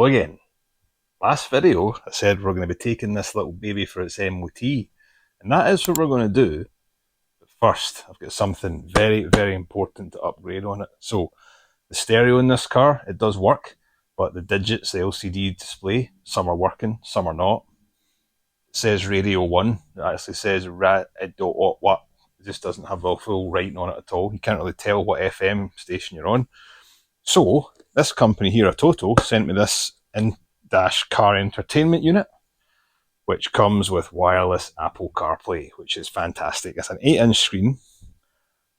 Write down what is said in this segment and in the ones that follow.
again, last video I said we're going to be taking this little baby for its MOT, and that is what we're going to do. But first, I've got something very, very important to upgrade on it. So the stereo in this car, it does work, but the digits, the LCD display, some are working, some are not. It says Radio 1, it actually says what. It just doesn't have a full writing on it at all. You can't really tell what FM station you're on. So this company here, ATOTO, sent me this in-dash car entertainment unit, which comes with wireless Apple CarPlay, which is fantastic. It's an 8-inch screen,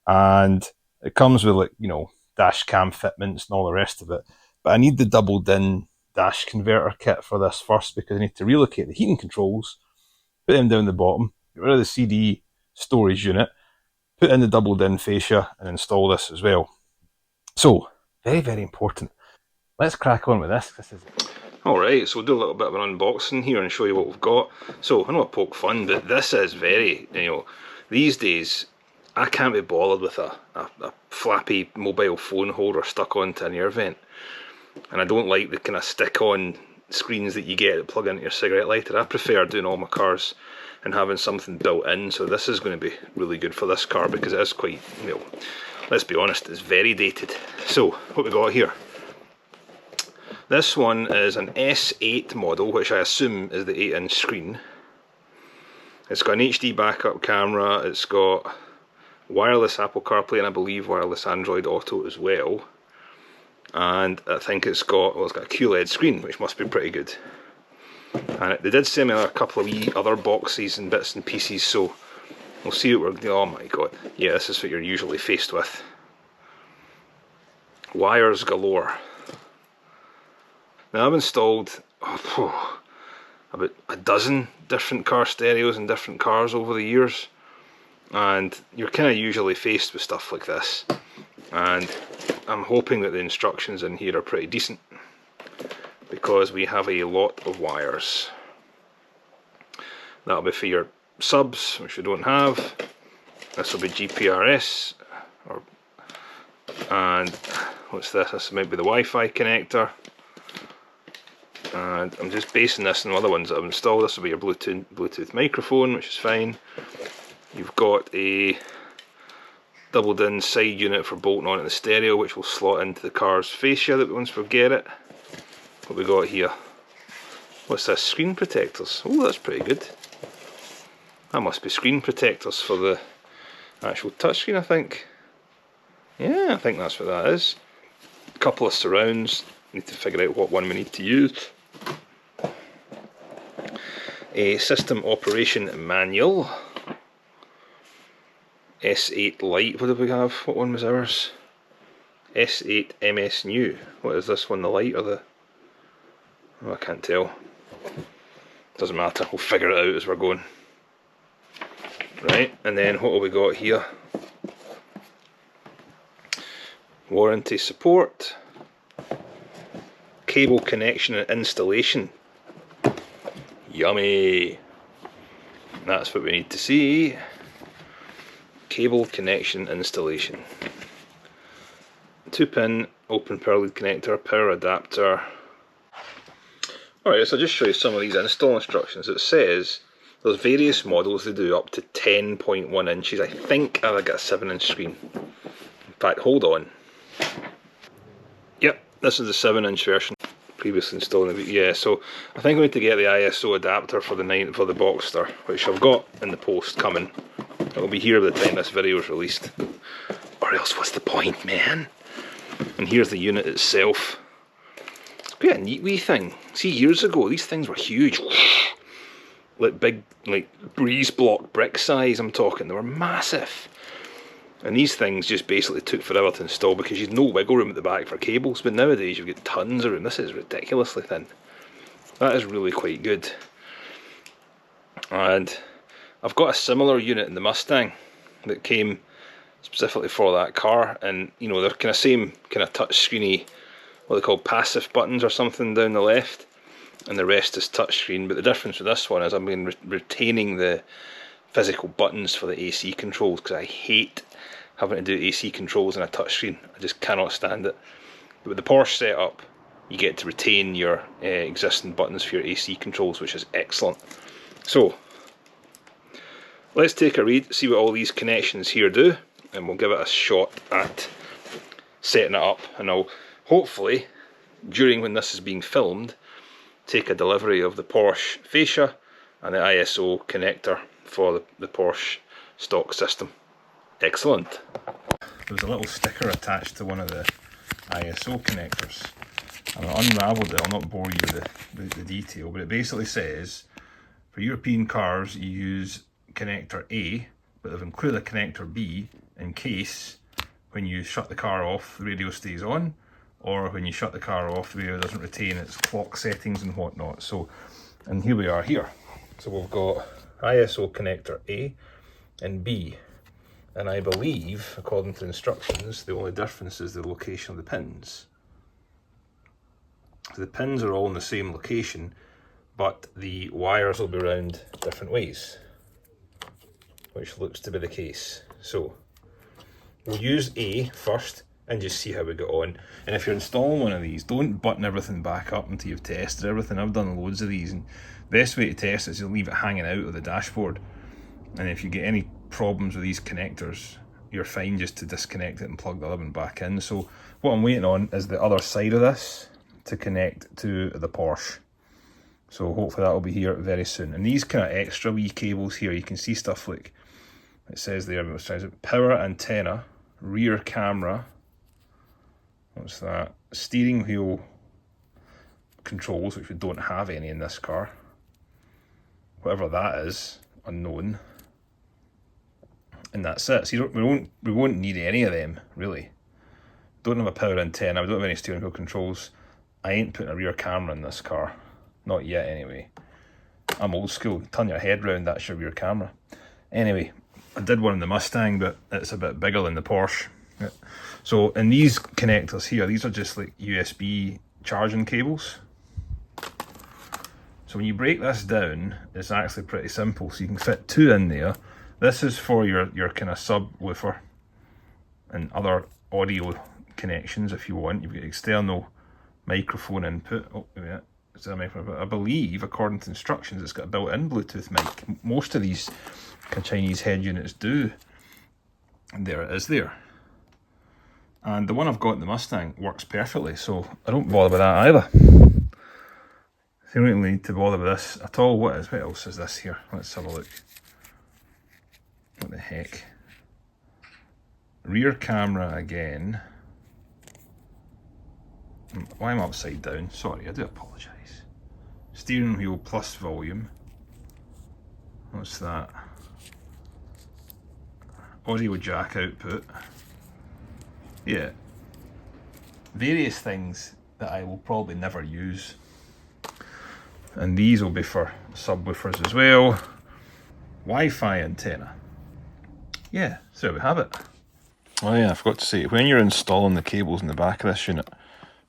and it comes with, like, you know, dash cam fitments and all the rest of it. But I need the double DIN dash converter kit for this first, because I need to relocate the heating controls, put them down the bottom, get rid of the CD storage unit, put in the double DIN fascia, and install this as well. So, very, very important. Let's crack on with this. Alright, so we'll do a little bit of an unboxing here and show you what we've got. So, I know I poke fun, but this is very, you know, these days, I can't be bothered with a flappy mobile phone holder stuck onto an air vent. And I don't like the kind of stick-on screens that you get that plug into your cigarette lighter. I prefer doing all my cars and having something built in, so this is going to be really good for this car, because it is quite, you know, let's be honest, it's very dated. So, what we got here? This one is an S8 model, which I assume is the 8-inch screen. It's got an HD backup camera, it's got wireless Apple CarPlay, and I believe wireless Android Auto as well. And I think it's got, well, it's got a QLED screen, which must be pretty good. And they did send me a couple of other boxes and bits and pieces, so we'll see what we're doing. Oh my god, yeah, this is what you're usually faced with. Wires galore. Now I've installed about a dozen different car stereos in different cars over the years, and you're kind of usually faced with stuff like this, and I'm hoping that the instructions in here are pretty decent, because we have a lot of wires. That'll be for your subs, which we don't have. This will be GPRS, and what's this? This might be the Wi-Fi connector. And I'm just basing this on the other ones that I've installed. This will be your Bluetooth microphone, which is fine. You've got a double DIN side unit for bolting onto the stereo, which will slot into the car's fascia that once we get it. What we got here? What's this? Screen protectors. Oh, that's pretty good. That must be screen protectors for the actual touchscreen, I think. Yeah, I think that's what that is. A couple of surrounds. Need to figure out what one we need to use. A system operation manual. S8 Lite, what did we have? What one was ours? S8 MS New. What is this one, the Lite or the... Oh, I can't tell. Doesn't matter, we'll figure it out as we're going. Right, and then what have we got here? Warranty support. Cable connection and installation. Yummy! That's what we need to see. Cable connection installation. 2-pin open power lead connector, power adapter. Alright, so I'll just show you some of these install instructions. It says there's various models they do up to 10.1 inches. I think I've got a 7-inch screen. In fact, hold on. Yep, this is the 7-inch version. Previously installed, yeah. So I think I need to get the ISO adapter for the Boxster, which I've got in the post coming. It'll be here by the time this video is released. Or else, what's the point, man? And here's the unit itself. It's quite a neat wee thing. See, years ago, these things were huge. Like big, like breeze block brick size, I'm talking. They were massive. And these things just basically took forever to install because you've no wiggle room at the back for cables. But nowadays you've got tons of room. This is ridiculously thin. That is really quite good. And I've got a similar unit in the Mustang that came specifically for that car. And, you know, they're kind of same kind of touch screeny, what they call passive buttons or something down the left. And the rest is touchscreen. But the difference with this one is I've been retaining the physical buttons for the AC controls, because I hate having to do AC controls in a touchscreen. I just cannot stand it. But with the Porsche setup, you get to retain your existing buttons for your AC controls, which is excellent. So let's take a read, see what all these connections here do, and we'll give it a shot at setting it up. And I'll hopefully, during when this is being filmed, take a delivery of the Porsche fascia and the ISO connector for the Porsche stock system. Excellent. There was a little sticker attached to one of the ISO connectors, and I unravelled it. I'll not bore you with the detail, but it basically says for European cars you use connector A, but they've included a connector B in case when you shut the car off the radio stays on, or when you shut the car off the radio doesn't retain its clock settings and whatnot. So, and here we are here. So we've got ISO connector A and B, and I believe, according to instructions, the only difference is the location of the pins. So the pins are all in the same location, but the wires will be around different ways, which looks to be the case. So we'll use A first and just see how we get on. And if you're installing one of these, don't button everything back up until you've tested everything. I've done loads of these, and the best way to test it is to leave it hanging out of the dashboard. And if you get any problems with these connectors, you're fine just to disconnect it and plug the other one back in. So what I'm waiting on is the other side of this to connect to the Porsche. So hopefully that will be here very soon. And these kind of extra wee cables here, you can see stuff like, it says there, power antenna, rear camera, what's that, steering wheel controls, which we don't have any in this car, whatever that is, unknown, and that's it. So we won't need any of them, really. Don't have a power antenna, we don't have any steering wheel controls. I ain't putting a rear camera in this car, not yet anyway. I'm old school, turn your head round, that's your rear camera. Anyway, I did one in the Mustang, but it's a bit bigger than the Porsche. So in these connectors here, these are just like USB charging cables. So when you break this down, it's actually pretty simple. So you can fit two in there. This is for your kind of subwoofer and other audio connections if you want. You've got external microphone input. Oh, yeah, it's a microphone. I believe, according to instructions, it's got a built-in Bluetooth mic. Most of these Chinese head units do. And there it is there. And the one I've got in the Mustang works perfectly, so I don't bother with that either. So you don't really need to bother with this at all. What else is this here? Let's have a look. What the heck? Rear camera again. Why am I upside down? Sorry, I do apologise. Steering wheel plus volume. What's that? Audio jack output. Yeah. Various things that I will probably never use. And these will be for subwoofers as well. Wi-Fi antenna. Yeah, so there we have it. Oh yeah, I forgot to say, when you're installing the cables in the back of this unit,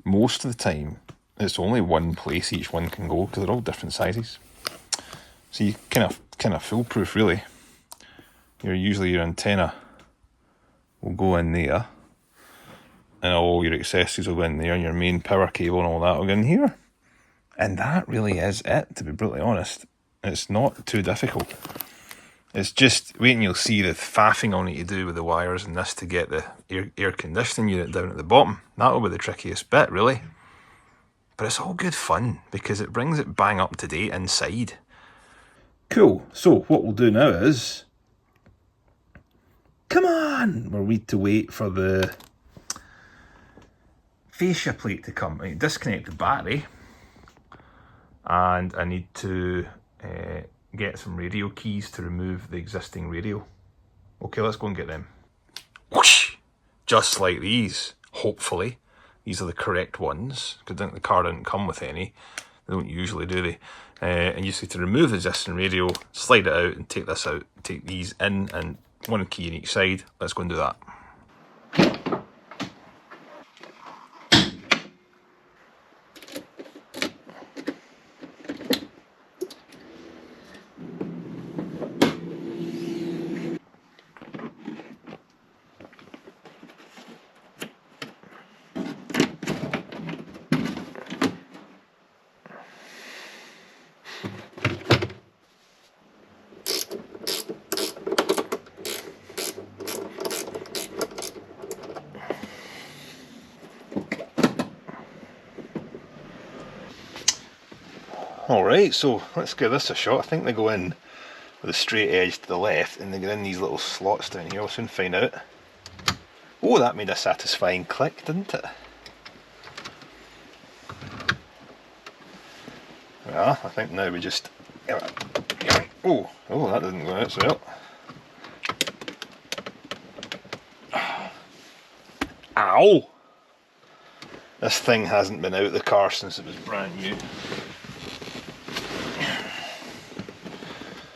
most of the time it's only one place each one can go because they're all different sizes. So you kind of foolproof really. Usually your antenna will go in there, and all your accessories will go in there, and your main power cable and all that will go in here. And that really is it, to be brutally honest. It's not too difficult. It's just, wait and you'll see the faffing I'll need to do with the wires and this to get the air conditioning unit down at the bottom. That'll be the trickiest bit, really. But it's all good fun, because it brings it bang up to date inside. Cool, so what we'll do now is, come on! We'll need to wait for the fascia plate to come. I need to disconnect the battery, and I need to get some radio keys to remove the existing radio. Okay, let's go and get them. Whoosh! Just like these, hopefully. These are the correct ones, because I think the car didn't come with any. They don't usually, do they? And you just need to remove the existing radio, slide it out and take this out, take these in, and one key in each side. Let's go and do that. Alright, so let's give this a shot. I think they go in with a straight edge to the left and they get in these little slots down here. We'll soon find out. Oh, that made a satisfying click, didn't it? Yeah, I think now we just... Oh, that didn't go out so well. Ow! This thing hasn't been out of the car since it was brand new.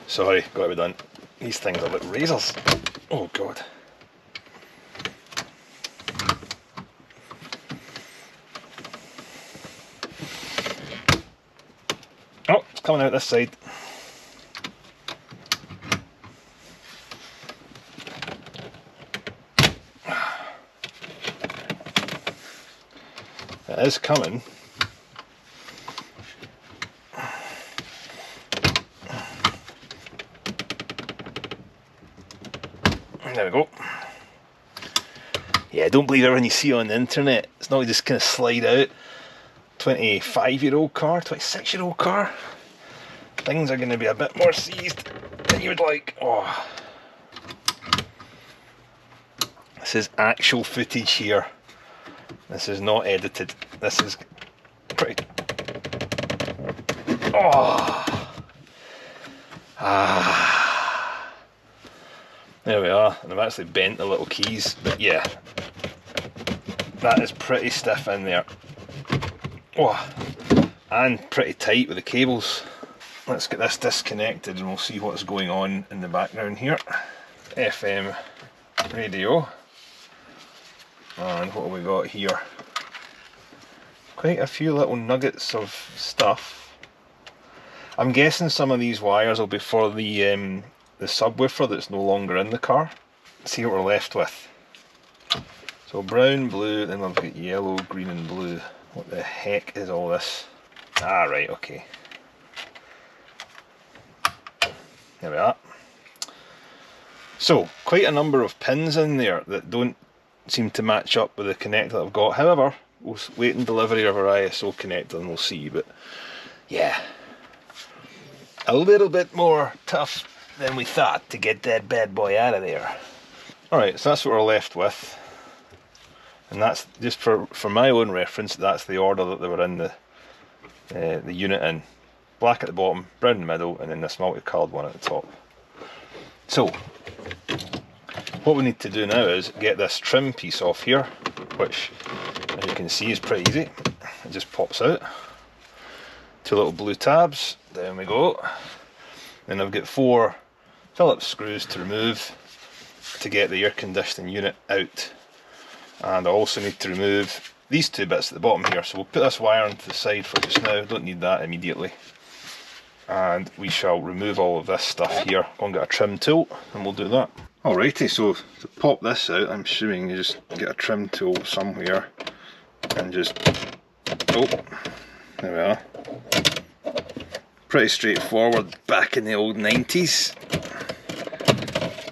Sorry, gotta be done. These things are like razors. Oh god. Oh, it's coming out this side. It is coming. There we go. Yeah, don't believe everything you see on the internet. It's not just kind of slide out. 25-year-old car, 26-year-old car. Things are going to be a bit more seized than you would like. Oh. This is actual footage here. This is not edited. This is pretty... Oh! Ah! There we are. And I've actually bent the little keys. But yeah, that is pretty stiff in there. Oh! And pretty tight with the cables. Let's get this disconnected and we'll see what's going on in the background here. FM radio. And what have we got here? Quite a few little nuggets of stuff. I'm guessing some of these wires will be for the subwoofer that's no longer in the car. Let's see what we're left with. So brown, blue, then we've got yellow, green and blue. What the heck is all this? Ah, right, okay. There we are. So, quite a number of pins in there that don't seem to match up with the connector I've got. However, we'll wait in delivery of our ISO connector and we'll see. But yeah, a little bit more tough than we thought to get that bad boy out of there. Alright, so that's what we're left with. And that's just for my own reference, that's the order that they were in the unit in. Black at the bottom, brown in the middle, and then this multicoloured one at the top. So, what we need to do now is get this trim piece off here, which, as you can see, is pretty easy. It just pops out. Two little blue tabs, down we go. Then I've got 4 Phillips screws to remove to get the air conditioning unit out. And I also need to remove these 2 bits at the bottom here. So we'll put this wire onto the side for just now, don't need that immediately. And we shall remove all of this stuff here. Go and get a trim tool and we'll do that. Alrighty, so to pop this out, I'm assuming you just get a trim tool somewhere and just, oh, there we are. Pretty straightforward, back in the old 90s.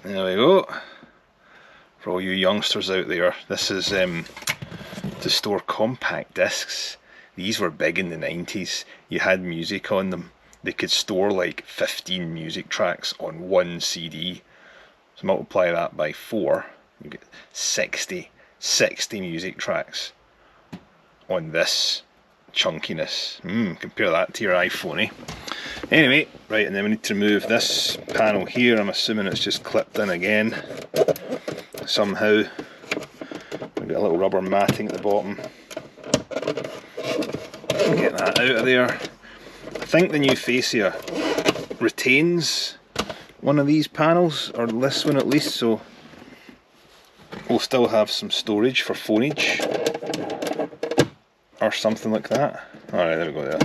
There we go. For all you youngsters out there, this is to store compact discs. These were big in the 90s. You had music on them. They could store like 15 music tracks on one CD. So multiply that by 4, you get 60 music tracks on this chunkiness. Compare that to your iPhone, eh? Anyway, right, and then we need to remove this panel here. I'm assuming it's just clipped in again somehow. We've got a little rubber matting at the bottom. Get that out of there. I think the new fascia retains one of these panels, or this one at least, so we'll still have some storage for phoneage or something like that. Alright, there we go there.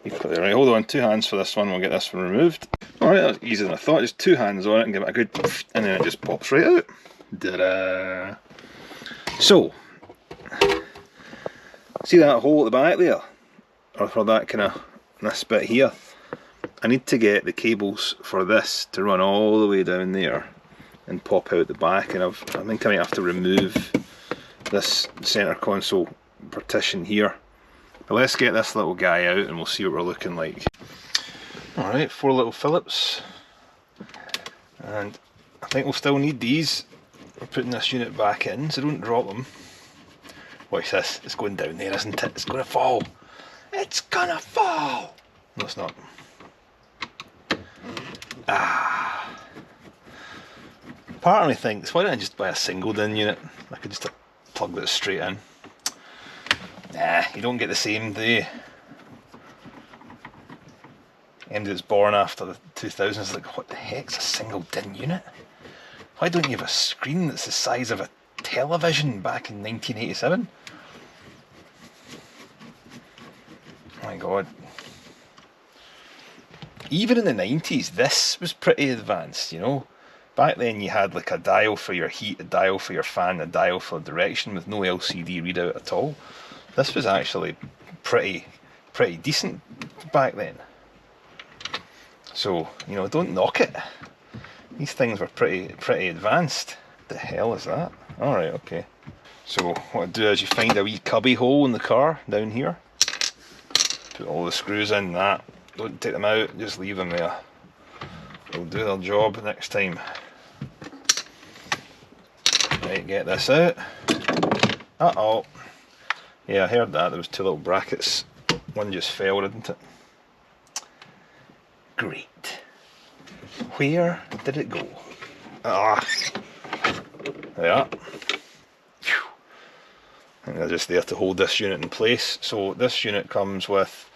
You put it right, hold on, 2 hands for this one, we'll get this one removed. Alright, that's easier than I thought, just 2 hands on it and give it a good, and then it just pops right out. Ta-da! So, see that hole at the back there? Or for that kind of, this bit here? I need to get the cables for this to run all the way down there and pop out the back, and I think I might have to remove this centre console partition here But let's get this little guy out and we'll see what we're looking like. Alright, 4 little Phillips. And I think we'll still need these. We're putting this unit back in, so don't drop them. Watch this, it's going down there, isn't it? It's going to fall. It's gonna fall! No, it's not. Part of me thinks, why don't I just buy a single DIN unit? I could just plug this straight in. Nah, you don't get the same, do you? Anybody that's born after the 2000s is like, what the heck's a single DIN unit? Why don't you have a screen that's the size of a television back in 1987? Oh my god. Even in the 90s, this was pretty advanced, you know? Back then you had like a dial for your heat, a dial for your fan, a dial for direction with no LCD readout at all. This was actually pretty decent back then. So, you know, don't knock it. These things were pretty advanced. The hell is that? Alright, okay. So what I do is you find a wee cubby hole in the car down here. Put all the screws in that. Don't take them out, just leave them there. They'll do their job next time. Right, get this out. Uh-oh. Yeah, I heard that. There was 2 little brackets. One just fell, didn't it? Great. Where did it go? Ah. There. Phew. I think they're just there to hold this unit in place. So this unit comes with,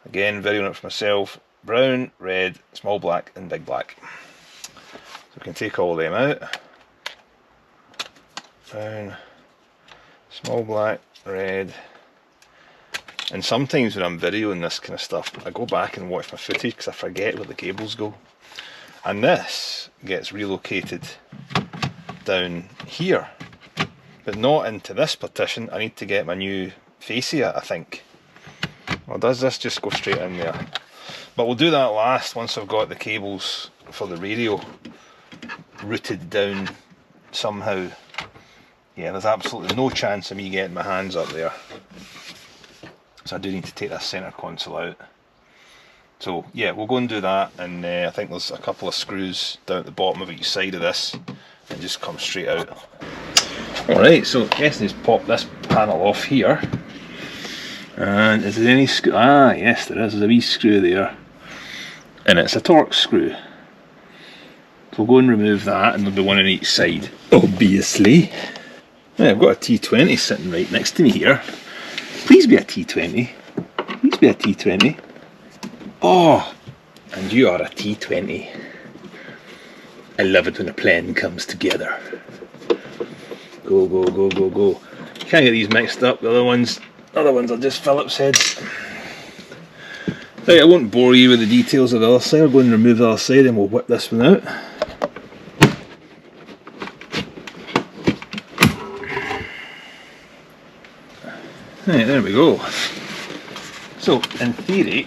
again, video on it for myself, brown, red, small black and big black. So we can take all of them out. Brown, small black, red. And sometimes when I'm videoing this kind of stuff, I go back and watch my footage because I forget where the cables go. And this gets relocated down here, but not into this partition. I need to get my new fascia, I think. Or does this just go straight in there? But we'll do that last, once I've got the cables for the radio routed down somehow. Yeah, there's absolutely no chance of me getting my hands up there. So I do need to take this centre console out. So yeah, we'll go and do that, and I think there's a couple of screws down at the bottom of each side of this and just come straight out. Alright, so yes, let's pop this panel off here. And is there any screw? Ah yes, there is. There's a wee screw there, and it's a Torx screw. So we'll go and remove that, and there'll be one on each side, obviously. Yeah, I've got a T20 sitting right next to me here. Please be a T20. Please be a T20. Oh, and you are a T20. I love it when a plan comes together. Go, go, go, go, go. Can't get these mixed up. The other ones are just Phillips heads. Right, I won't bore you with the details of the other side. I'll go and remove the other side and we'll whip this one out. Right, there we go. So, in theory,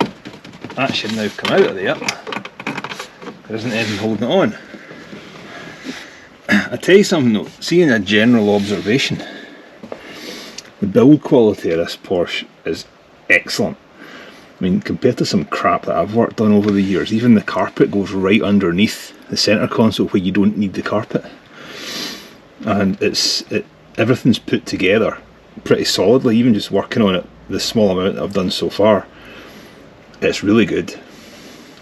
that should now come out of there. There isn't anything holding it on. I tell you something though, seeing a general observation, the build quality of this Porsche is excellent. I mean, compared to some crap that I've worked on over the years, even the carpet goes right underneath the centre console where you don't need the carpet. And everything's put together pretty solidly, even just working on it, the small amount that I've done so far. It's really good.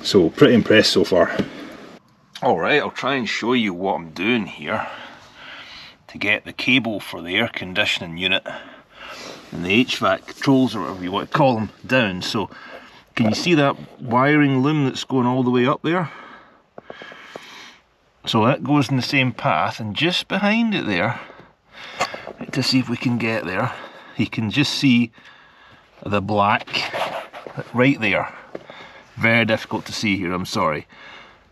So, pretty impressed so far. Alright, I'll try and show you what I'm doing here to get the cable for the air conditioning unit and the HVAC controls, or whatever you want to call them, down. So, can you see that wiring loom that's going all the way up there? So that goes in the same path, and just behind it there, to see if we can get there, you can just see the black right there. Very difficult to see here, I'm sorry.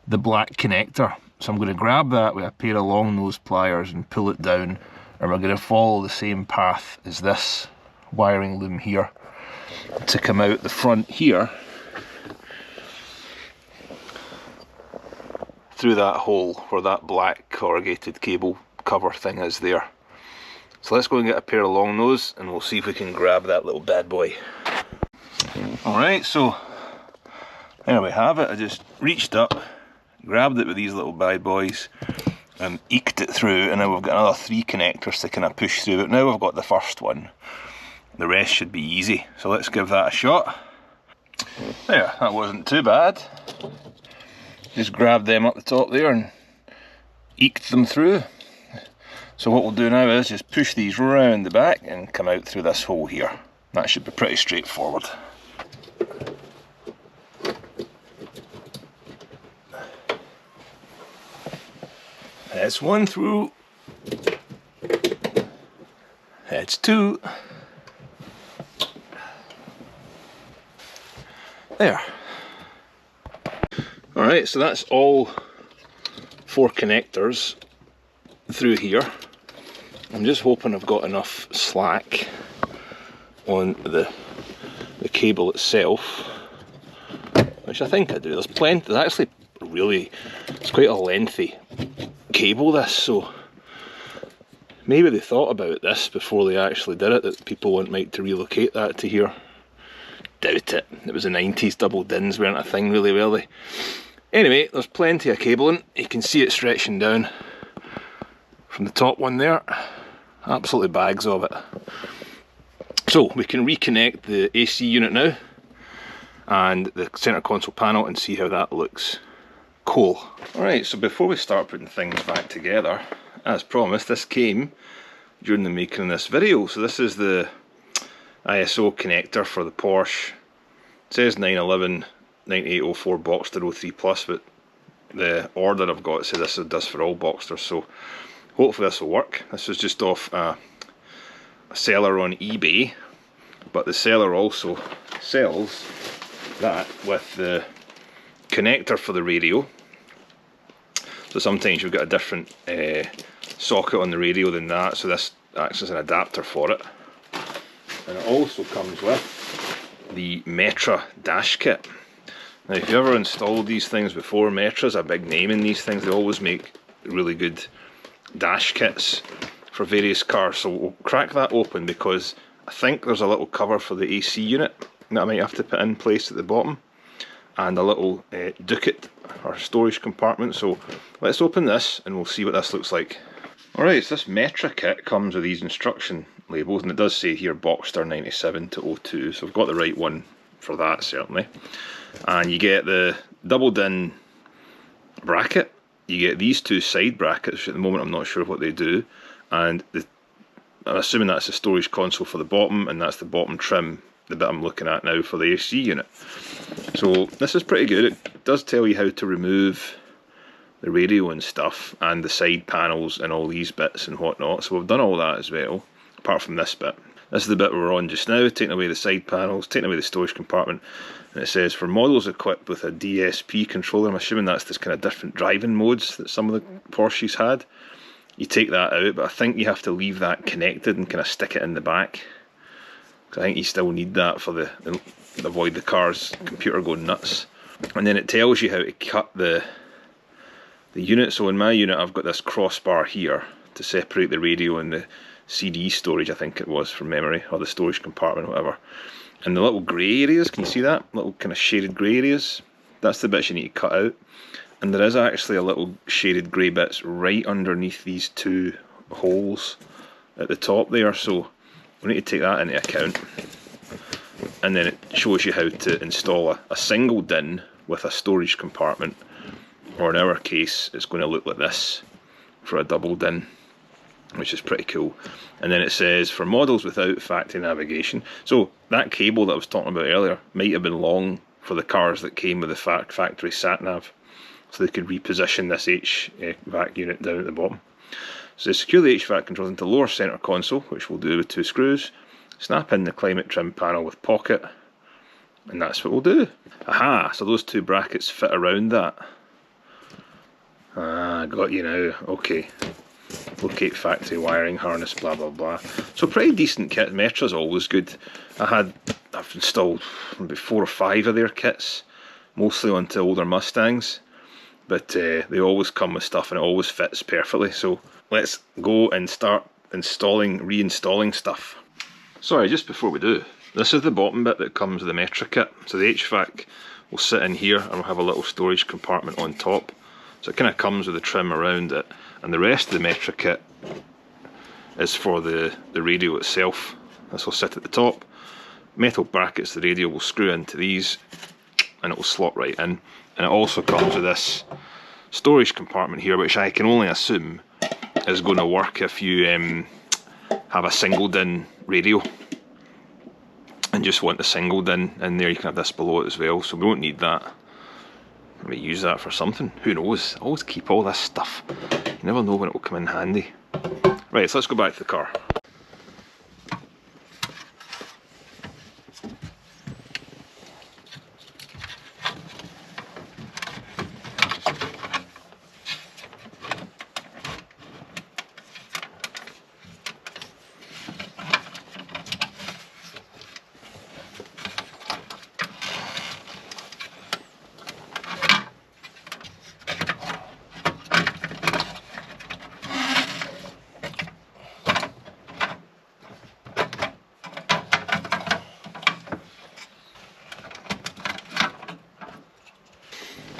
The black connector. So I'm going to grab that with a pair of long nose pliers and pull it down, and we're going to follow the same path as this wiring loom here to come out the front here through that hole where that black corrugated cable cover thing is there. So let's go and get a pair of long nose and we'll see if we can grab that little bad boy. Alright, so there we have it. I just reached up, grabbed it with these little bad boys and eked it through, and now we've got another 3 connectors to kind of push through, but now we've got the first one. The rest should be easy, so let's give that a shot. There, that wasn't too bad. Just grabbed them up the top there and eked them through. So what we'll do now is just push these round the back and come out through this hole here. That should be pretty straightforward. That's 1 through. That's 2. There. Alright, so that's all 4 connectors through here. I'm just hoping I've got enough slack on the cable itself, which I think I do. There's plenty. There's actually really, it's quite a lengthy cable this, so maybe they thought about this before they actually did it, that people might to relocate that to here. Doubt it. It was the 90s, double DINs weren't a thing really, were they? Anyway, there's plenty of cabling. You can see it stretching down from the top one there. Absolutely bags of it. So we can reconnect the AC unit now and the centre console panel and see how that looks. Cool. Alright, so before we start putting things back together, as promised, this came during the making of this video. So this is the ISO connector for the Porsche. It says 911 9804 Boxster 03 Plus, but the order I've got says this does for all Boxsters, so hopefully this will work. This was just off a seller on eBay, but the seller also sells that with the connector for the radio. So sometimes you've got a different socket on the radio than that, so this acts as an adapter for it. And it also comes with the Metra Dash Kit. Now if you ever installed these things before, Metra's a big name in these things. They always make really good dash kits for various cars, so we'll crack that open because I think there's a little cover for the AC unit that I might have to put in place at the bottom, and a little ducat or storage compartment. So let's open this and we'll see what this looks like. Alright, so this Metra kit comes with these instruction labels, and it does say here Boxster 97 to 02, so I've got the right one for that certainly. And you get the double DIN bracket, you get these 2 side brackets, which at the moment I'm not sure what they do, and I'm assuming that's the storage console for the bottom, and that's the bottom trim, the bit I'm looking at now for the AC unit. So this is pretty good. It does tell you how to remove the radio and stuff, and the side panels and all these bits and whatnot, so we've done all that as well, apart from this bit. This is the bit we're on just now, taking away the side panels, taking away the storage compartment, and it says for models equipped with a DSP controller, I'm assuming that's this kind of different driving modes that some of the Porsches had. You take that out, but I think you have to leave that connected and kind of stick it in the back. I think you still need that for the avoid the car's computer going nuts. And then it tells you how to cut the unit. So in my unit I've got this crossbar here to separate the radio and the CD storage, I think it was from memory, or the storage compartment, whatever. And the little grey areas, can you see that? Little kind of shaded grey areas, that's the bits you need to cut out. And there is actually a little shaded grey bits right underneath these 2 holes at the top there, so we need to take that into account. And then it shows you how to install a single DIN with a storage compartment, or in our case it's going to look like this for a double DIN, which is pretty cool. And then it says for models without factory navigation. So that cable that I was talking about earlier might have been long for the cars that came with the factory sat nav, so they could reposition this HVAC unit down at the bottom. So secure the HVAC controls into lower centre console, which we'll do with 2 screws. Snap in the climate trim panel with pocket, and that's what we'll do. Aha, so those 2 brackets fit around that. Ah, got you now, okay. Locate factory wiring harness, blah blah blah. So pretty decent kit. Metra's always good. I've installed maybe 4 or 5 of their kits, mostly onto older Mustangs, but they always come with stuff and it always fits perfectly. So let's go and start reinstalling stuff. Sorry, just before we do, This is the bottom bit that comes with the Metra kit. So the HVAC will sit in here and we'll have a little storage compartment on top. So it kind of comes with the trim around it. And the rest of the Metra kit is for the radio itself. This will sit at the top. Metal brackets, the radio will screw into these and it will slot right in. And it also comes with this storage compartment here, which I can only assume is going to work if you have a single DIN radio and just want the single DIN in there. You can have this below it as well, so we won't need that. I may use that for something, who knows. I always keep all this stuff, you never know when it will come in handy. Right, so let's go back to the car.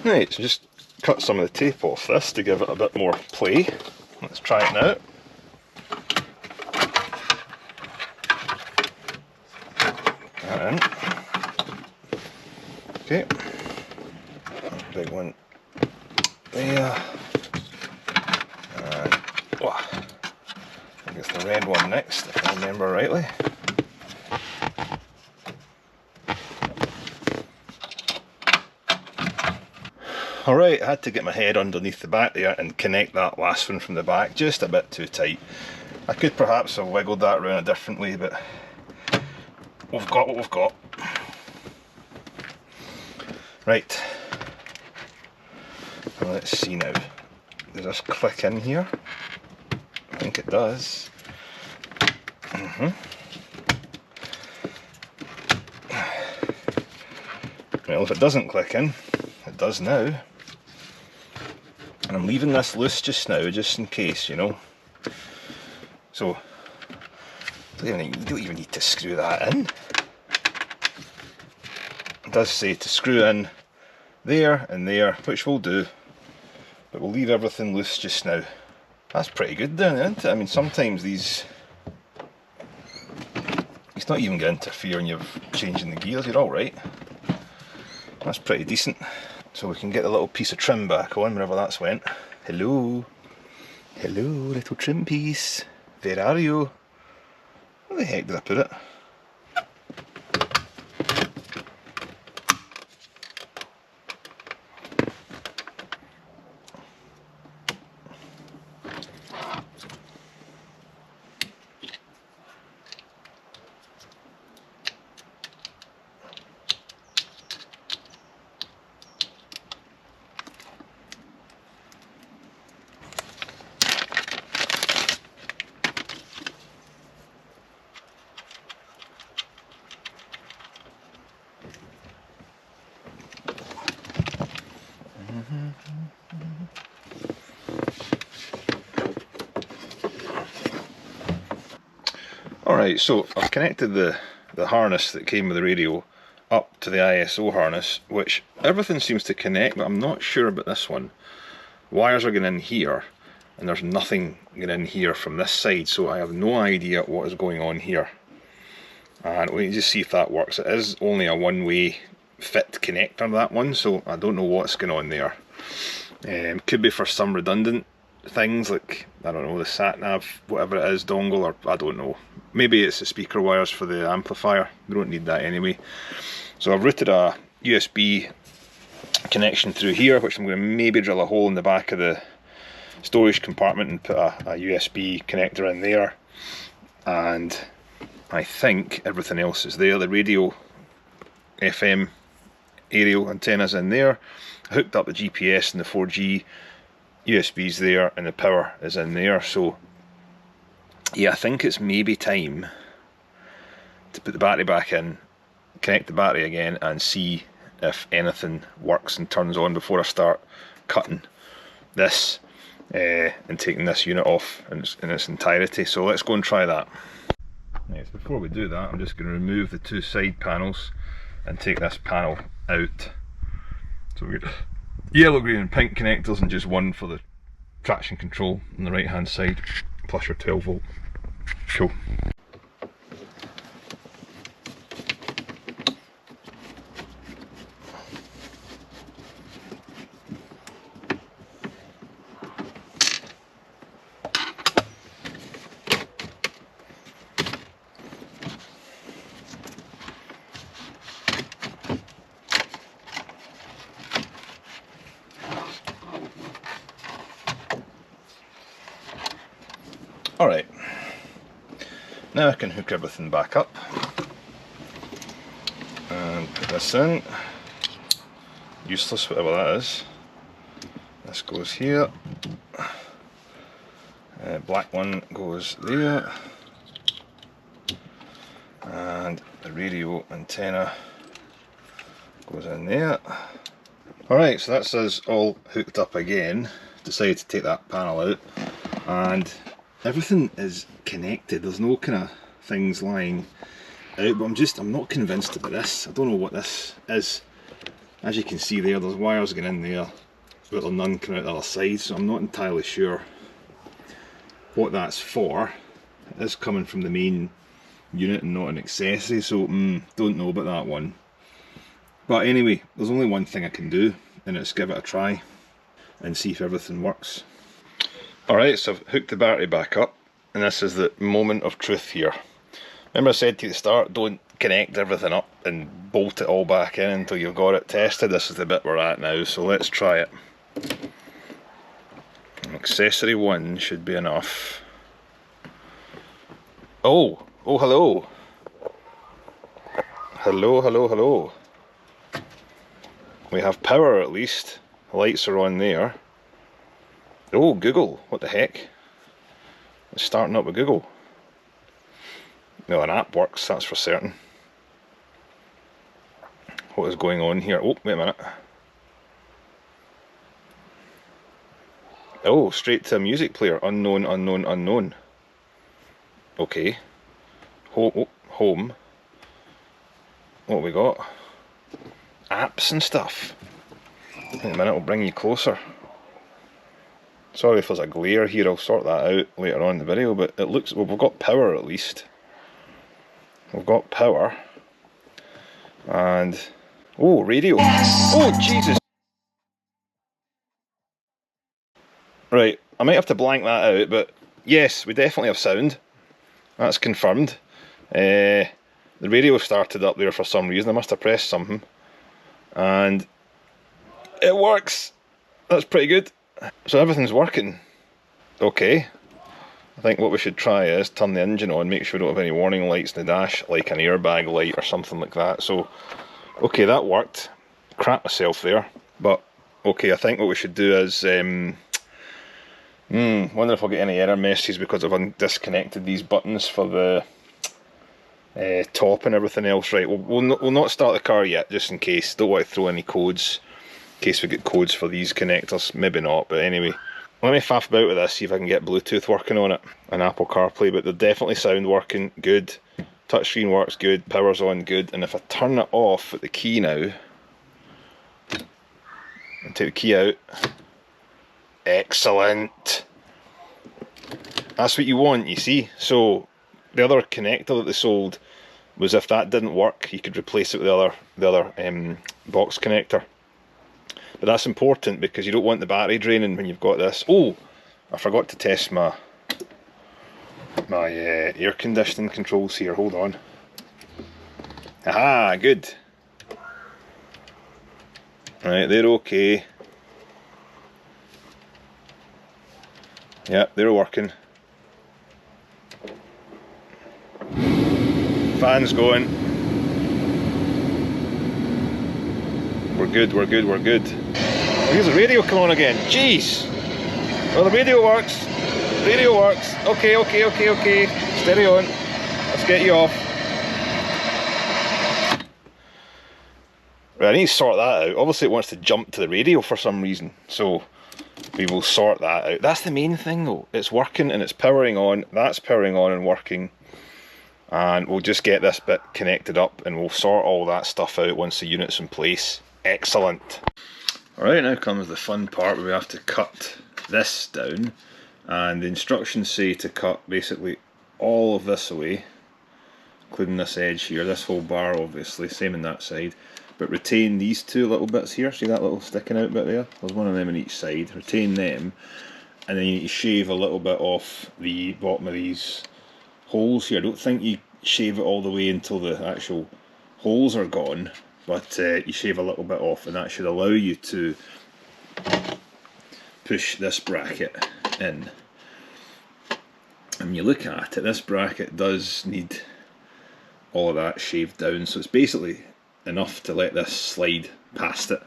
Right, so just cut some of the tape off this to give it a bit more play. Let's try it now. And okay, big one there, and oh, I guess the red one next, if I remember rightly. Alright, I had to get my head underneath the back there and connect that last one from the back, just a bit too tight. I could perhaps have wiggled that around a different way, but we've got what we've got. Right, well, let's see now. Does this click in here? I think it does. Well, if it doesn't click in, it does now. And I'm leaving this loose just now, just in case, you know. So, you don't even need to screw that in. It does say to screw in there and there, which we'll do. But we'll leave everything loose just now. That's pretty good then, isn't it? I mean, sometimes these... It's not even going to interfere when you're changing the gears, you're alright. That's pretty decent. So we can get the little piece of trim back on wherever that's went. Hello. Hello, little trim piece. Where are you? Where the heck did I put it? Alright, so I've connected the harness that came with the radio up to the ISO harness, which everything seems to connect, but I'm not sure about this one. Wires are going in here, and there's nothing going in here from this side, so I have no idea what is going on here. And we can just see if that works. It is only a one-way fit connector, that one, so I don't know what's going on there. Could be for some redundant things like, I don't know, the sat-nav, whatever it is, dongle, or I don't know. Maybe it's the speaker wires for the amplifier. We don't need that anyway. So I've routed a USB connection through here, which I'm going to maybe drill a hole in the back of the storage compartment and put a USB connector in there. And I think everything else is there. The radio, FM, aerial antennas in there. I hooked up the GPS and the 4G USBs there, and the power is in there. So yeah, I think it's maybe time to put the battery back in, connect the battery again, and see if anything works and turns on before I start cutting this and taking this unit off in its entirety. So let's go and try that. Right, so before we do that, I'm just going to remove the two side panels and take this panel out. So we've got yellow, green and pink connectors and just one for the traction control on the right hand side, plus your 12 volt. Cool. Alright, now I can hook everything back up and put this in. Useless, whatever that is. This goes here. Black one goes there. And the radio antenna goes in there. Alright, so that's us all hooked up again. Decided to take that panel out, and everything is connected. There's no kind of things lying out, but I'm not convinced about this. I don't know what this is. As you can see there, there's wires going in there, but there's none coming out the other side, so I'm not entirely sure what that's for. It is coming from the main unit and not an accessory, so don't know about that one. But anyway, there's only one thing I can do, and it's give it a try and see if everything works. Alright, so I've hooked the battery back up, and this is the moment of truth here. Remember I said to you at the start, don't connect everything up and bolt it all back in until you've got it tested. This is the bit we're at now, so let's try it. Accessory 1 should be enough. Oh, hello. Hello. We have power at least. The lights are on there. Oh, Google, what the heck? It's starting up with Google. Well, an app works, that's for certain. What is going on here? Oh, wait a minute. Oh, straight to a music player. Unknown. Okay. Home. What have we got? Apps and stuff. In a minute, I'll bring you closer. Sorry if there's a glare here, I'll sort that out later on in the video, but it looks, well, we've got power at least. We've got power. And, oh, radio. Oh, Jesus! Right, I might have to blank that out, but yes, we definitely have sound. That's confirmed. The radio started up there for some reason, I must have pressed something. And it works! That's pretty good. So everything's working. Okay. I think what we should try is turn the engine on, make sure we don't have any warning lights in the dash, like an airbag light or something like that. So, okay, that worked. Crap myself there. But, okay, I think what we should do is, wonder if I'll get any error messages because I've disconnected these buttons for the top and everything else. Right, we'll not start the car yet, just in case. Don't want to throw any codes. In case we get codes for these connectors, maybe not, but anyway. Let me faff about with this, see if I can get Bluetooth working on it, and Apple CarPlay, but they're definitely sound working, good. Touchscreen works good, power's on good, and if I turn it off with the key now, and take the key out, excellent! That's what you want, you see? So, the other connector that they sold was if that didn't work, you could replace it with the other box connector. But that's important because you don't want the battery draining when you've got this. Oh, I forgot to test my air conditioning controls here. Hold on. Aha, good. Right, they're okay. Yeah, they're working. Fan's going. We're good. Oh, here's the radio coming on again. Jeez! Well, the radio works. Okay. Steady on. Let's get you off. Right, I need to sort that out. Obviously it wants to jump to the radio for some reason. So, we will sort that out. That's the main thing though. It's working and it's powering on. That's powering on and working. and we'll just get this bit connected up and we'll sort all that stuff out once the unit's in place. Excellent. Alright, now comes the fun part where we have to cut this down, and the instructions say to cut basically all of this away, including this edge here, this whole bar obviously, same on that side, but retain these two little bits here. See that little sticking out bit there? There's one of them on each side. Retain them, and then you need to shave a little bit off the bottom of these holes here. I don't think you shave it all the way until the actual holes are gone, but you shave a little bit off, and that should allow you to push this bracket in. And when you look at it, this bracket does need all of that shaved down, so it's basically enough to let this slide past it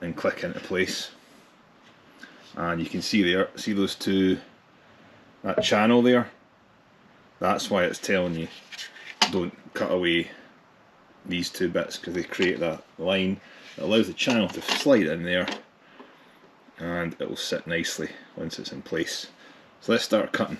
and click into place. And you can see there, see those two, that channel there, that's why it's telling you don't cut away these two bits, because they create that line that allows the channel to slide in there, and it will sit nicely once it's in place. So let's start cutting.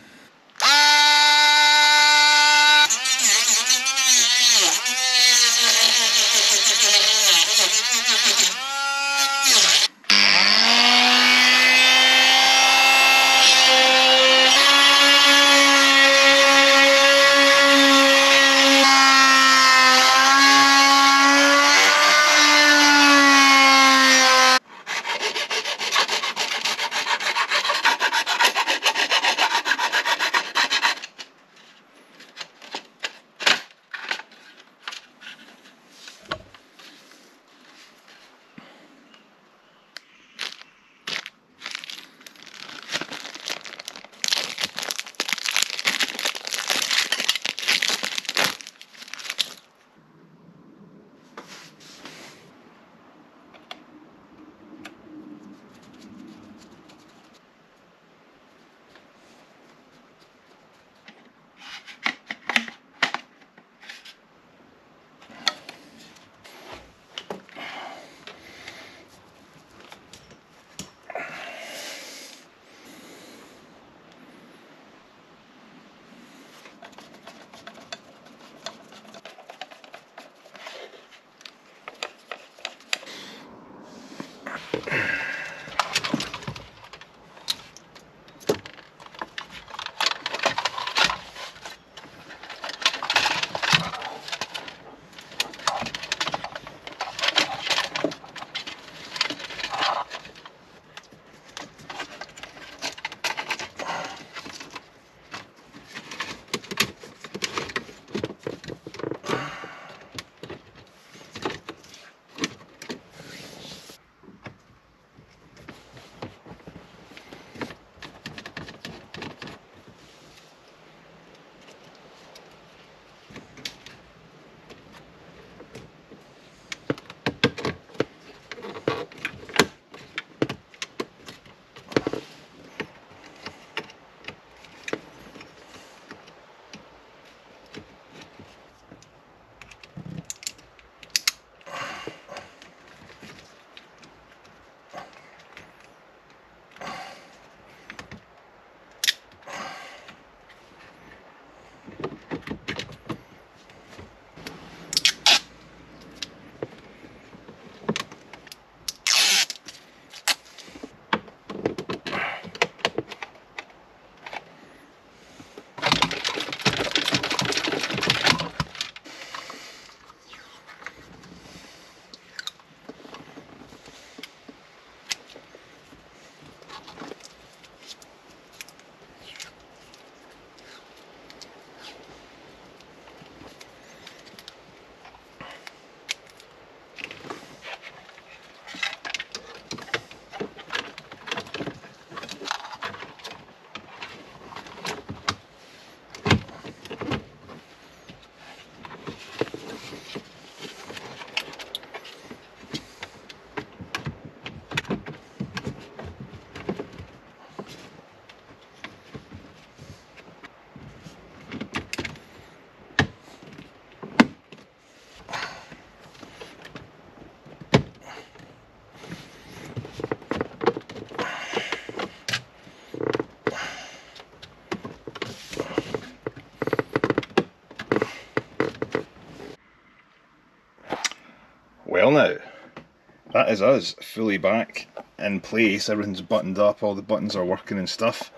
that is us fully back in place. Everything's buttoned up, all the buttons are working and stuff.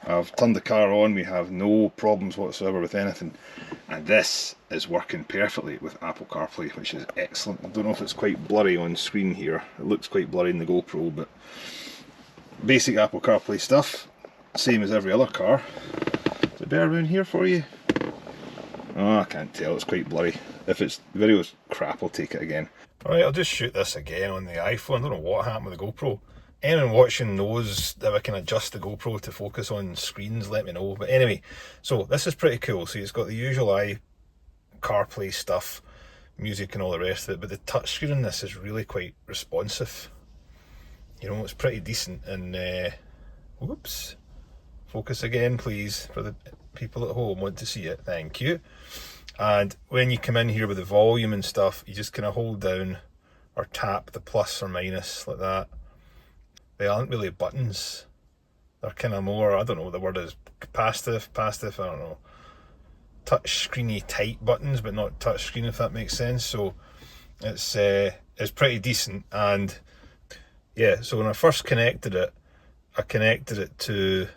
I've turned the car on, we have no problems whatsoever with anything, and this is working perfectly with Apple CarPlay, which is excellent. I don't know if it's quite blurry on screen here, it looks quite blurry in the GoPro, but basic Apple CarPlay stuff, same as every other car. Is it better around here for you? Oh, I can't tell, it's quite blurry. If it's the video's crap, I'll take it again. Alright, I'll just shoot this again on the iPhone. I don't know what happened with the GoPro. Anyone watching knows that I can adjust the GoPro to focus on screens, let me know. But anyway, so this is pretty cool. See, it's got the usual CarPlay stuff, music and all the rest of it, but the touchscreen in this is really quite responsive. You know, it's pretty decent. And whoops, focus again please, for the people at home want to see it, thank you. And when you come in here with the volume and stuff, you just kind of hold down or tap the plus or minus like that. They aren't really buttons, they're kind of more, I don't know what the word is, passive, I don't know, touch screeny type buttons, but not touch screen, if that makes sense. So it's pretty decent. And yeah, so when I first connected it, I connected it to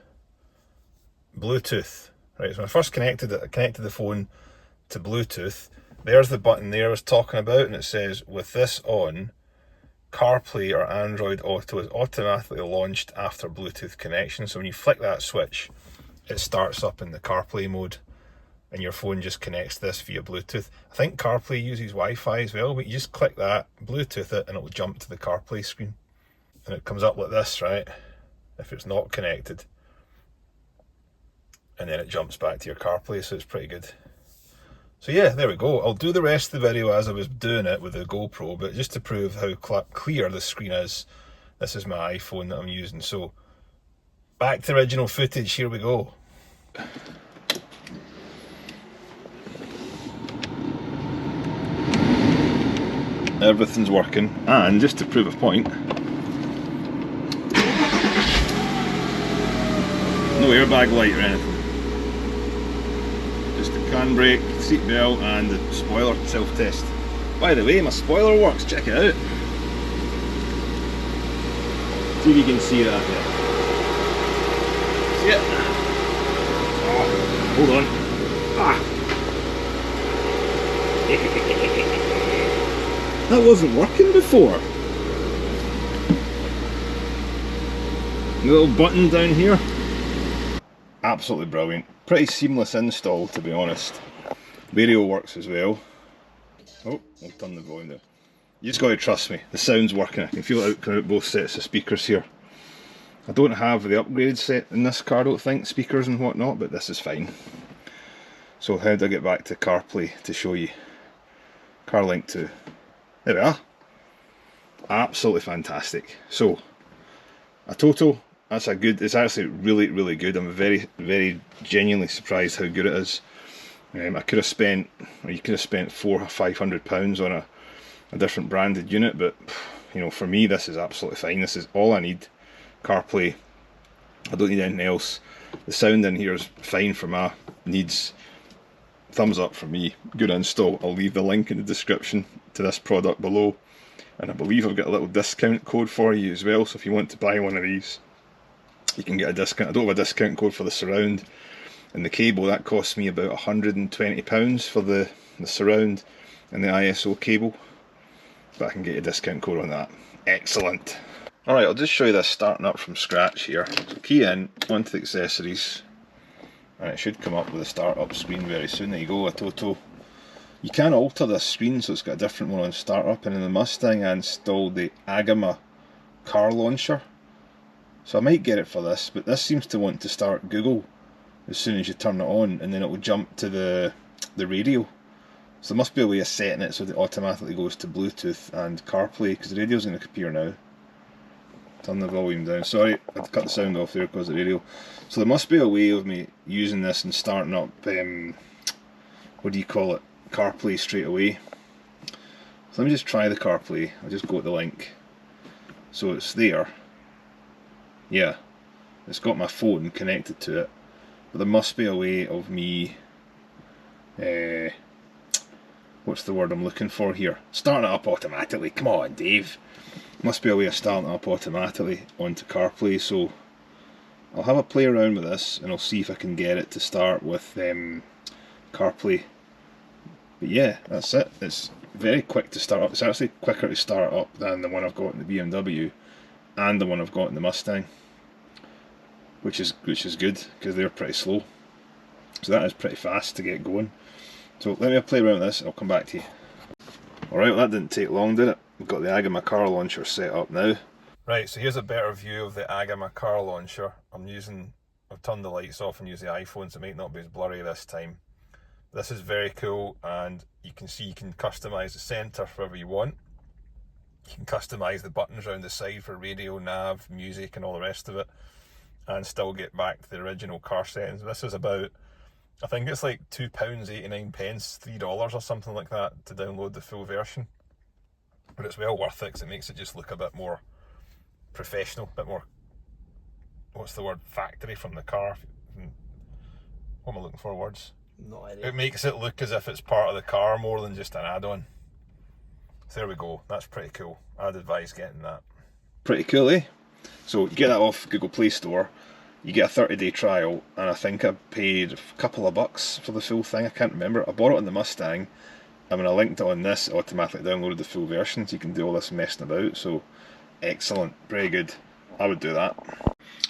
Bluetooth, right? So when I first connected it, I connected the phone to Bluetooth. There's the button there I was talking about, and it says, with this on, CarPlay or Android Auto is automatically launched after Bluetooth connection. So when you flick that switch, it starts up in the CarPlay mode and your phone just connects this via Bluetooth. I think CarPlay uses Wi-Fi as well, but you just click that, Bluetooth it, and it will jump to the CarPlay screen. And it comes up like this, right? If it's not connected. And then it jumps back to your CarPlay, so it's pretty good. So yeah, there we go. I'll do the rest of the video as I was doing it with the GoPro, but just to prove how clear the screen is, this is my iPhone that I'm using. So back to original footage, here we go. Everything's working, and just to prove a point, no airbag light or anything. Just the handbrake, seat belt and the spoiler self-test. By the way, my spoiler works, check it out. See if you can see that yet. See it? Oh, hold on. Ah. That wasn't working before. The little button down here. Absolutely brilliant. Pretty seamless install, to be honest. Radio works as well. Oh, I'll turn the volume down. You just got to trust me, the sound's working. I can feel it out both sets of speakers here. I don't have the upgraded set in this car, I don't think, speakers and whatnot, but this is fine. So how do I get back to CarPlay to show you? CarLink 2. There we are. Absolutely fantastic. So, ATOTO, that's a good, it's actually really good. I'm very genuinely surprised how good it is. I could have spent, or you could have spent £400 or £500 on a different branded unit, but you know, for me this is absolutely fine. This is all I need. CarPlay, I don't need anything else. The sound in here is fine for my needs. Thumbs up for me, good install. I'll leave the link in the description to this product below, and I believe I've got a little discount code for you as well, so if you want to buy one of these you can get a discount. I don't have a discount code for the surround and the cable. That costs me about £120 for the surround and the ISO cable, but I can get a discount code on that. Excellent. Alright, I'll just show you this starting up from scratch here. So key in, onto the accessories, and it should come up with a start up screen very soon. There you go, ATOTO. You can alter this screen, so it's got a different one on start up, and in the Mustang I installed the Agama car launcher. So I might get it for this, but this seems to want to start Google as soon as you turn it on, and then it will jump to the radio. So there must be a way of setting it so that it automatically goes to Bluetooth and CarPlay, because the radio's going to appear now. Turn the volume down. Sorry, I had to cut the sound off there because of the radio. So there must be a way of me using this and starting up, what do you call it, CarPlay straight away. So let me just try the CarPlay. I'll just go to the link. So it's there. Yeah, it's got my phone connected to it. But there must be a way of me, what what's the word I'm looking for here? Starting it up automatically. Come on, Dave. Must be a way of starting it up automatically onto CarPlay. So I'll have a play around with this and I'll see if I can get it to start with CarPlay. But yeah, that's it. It's very quick to start up. It's actually quicker to start up than the one I've got in the BMW and the one I've got in the Mustang, which is good because they're pretty slow. So that is pretty fast to get going. So let me play around with this and I'll come back to you. Alright, well that didn't take long, did it? We've got the Agama car launcher set up now. Right, so here's a better view of the Agama car launcher. I've turned the lights off and used the iPhone, so it might not be as blurry this time. This is very cool, and you can see you can customise the centre for whatever you want. You can customise the buttons around the side for radio, nav, music and all the rest of it, and still get back to the original car settings. This is about, I think it's like £2.89, $3 or something like that to download the full version. But it's well worth it because it makes it just look a bit more professional, a bit more, what's the word, factory from the car. What am I looking for, words? No idea. It makes it look as if it's part of the car more than just an add-on. So there we go, that's pretty cool. I'd advise getting that. Pretty cool, eh? So you get that off Google Play Store, you get a 30-day trial, and I think I paid a couple of bucks for the full thing, I can't remember. I bought it on the Mustang, and when I linked it on this, it automatically downloaded the full version, so you can do all this messing about, so excellent, very good. I would do that.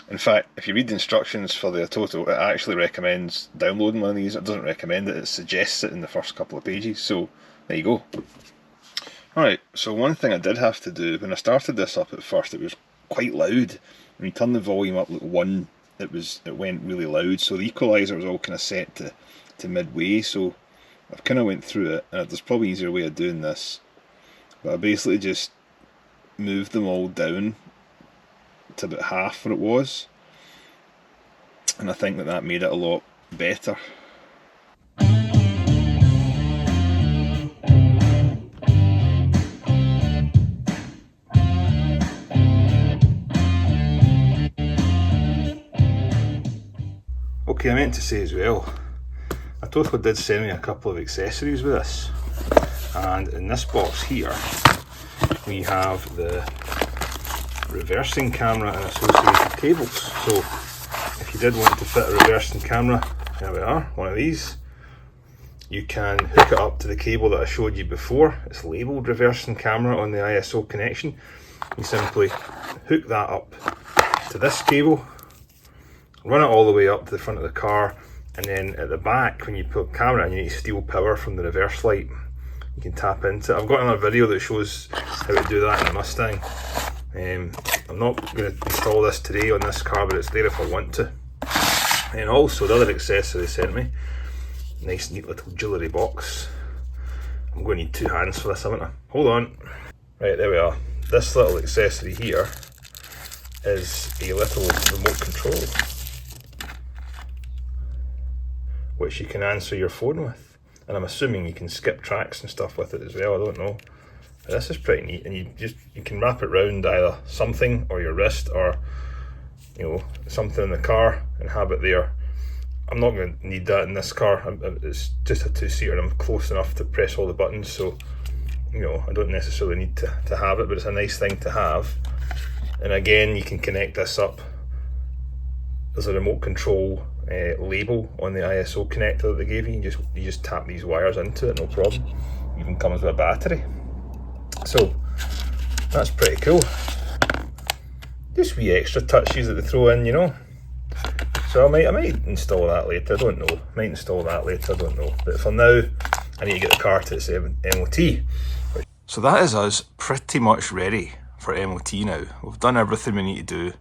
In fact, if you read the instructions for the ATOTO, it actually recommends downloading one of these. It doesn't recommend it, it suggests it in the first couple of pages, so there you go. Alright, so one thing I did have to do, when I started this up at first, it was quite loud. When you turn the volume up like 1, it went really loud, so the equaliser was all kind of set to midway, so I've kind of went through it, and there's probably an easier way of doing this, but I basically just moved them all down to about half what it was, and I think that made it a lot better. Okay, I meant to say as well, ATOTO did send me a couple of accessories with this, and in this box here we have the reversing camera and associated cables. So if you did want to fit a reversing camera, there we are, one of these. You can hook it up to the cable that I showed you before. It's labelled reversing camera on the ISO connection. You simply hook that up to this cable, run it all the way up to the front of the car, and then at the back, when you put the camera in, you need to steal power from the reverse light. You can tap into it. I've got another video that shows how to do that in the Mustang. I'm not going to install this today on this car, but it's there if I want to. And also the other accessory they sent me, nice neat little jewellery box. I'm going to need 2 hands for this, haven't I? Hold on. Right, there we are. This little accessory here is a little remote control, which you can answer your phone with, and I'm assuming you can skip tracks and stuff with it as well. I don't know. This is pretty neat, and you can wrap it round either something or your wrist, or something in the car and have it there. I'm not going to need that in this car. It's just a 2-seater and I'm close enough to press all the buttons, so I don't necessarily need to have it, but it's a nice thing to have. And again, you can connect this up. There's a remote control label on the ISO connector that they gave you. You just tap these wires into it, no problem. Even comes with a battery. So that's pretty cool. Just wee extra touches that they throw in, So I might install that later, I don't know. Might install that later, I don't know. But for now, I need to get the car to its MOT. So that is us pretty much ready for MOT now. We've done everything we need to do,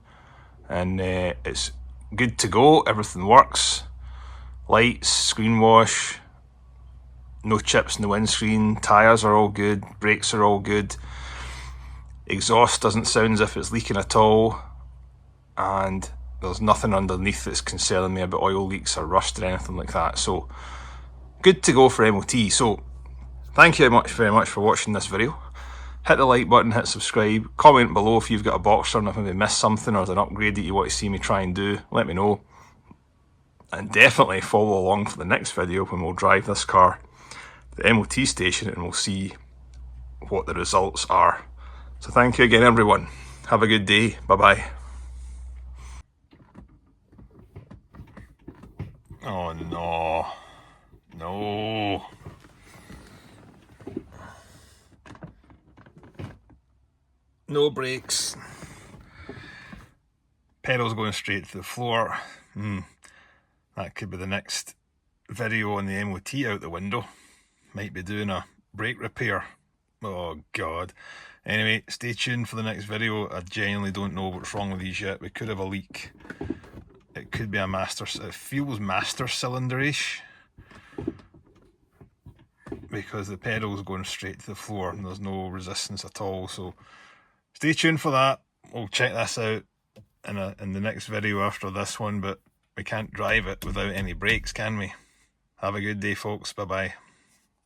and it's good to go. Everything works. Lights, screen wash, no chips in the windscreen, tyres are all good, brakes are all good, exhaust doesn't sound as if it's leaking at all, and there's nothing underneath that's concerning me about oil leaks or rust or anything like that. So good to go for MOT. So thank you very much for watching this video. Hit the like button, hit subscribe, comment below if you've got a Boxster and if I've maybe missed something or there's an upgrade that you want to see me try and do, let me know. And definitely follow along for the next video when we'll drive this car the MOT station and we'll see what the results are. So thank you again everyone. Have a good day. Bye bye. Oh no. No. No brakes. Pedals going straight to the floor. That could be the next video on the MOT out the window. Might be doing a brake repair. Oh god. Anyway, stay tuned for the next video. I genuinely don't know what's wrong with these yet. We could have a leak. It could be a master, it feels master cylinder-ish, because the pedal's going straight to the floor and there's no resistance at all. So stay tuned for that. We'll check this out in the next video after this one, but we can't drive it without any brakes, can we? Have a good day folks, bye bye.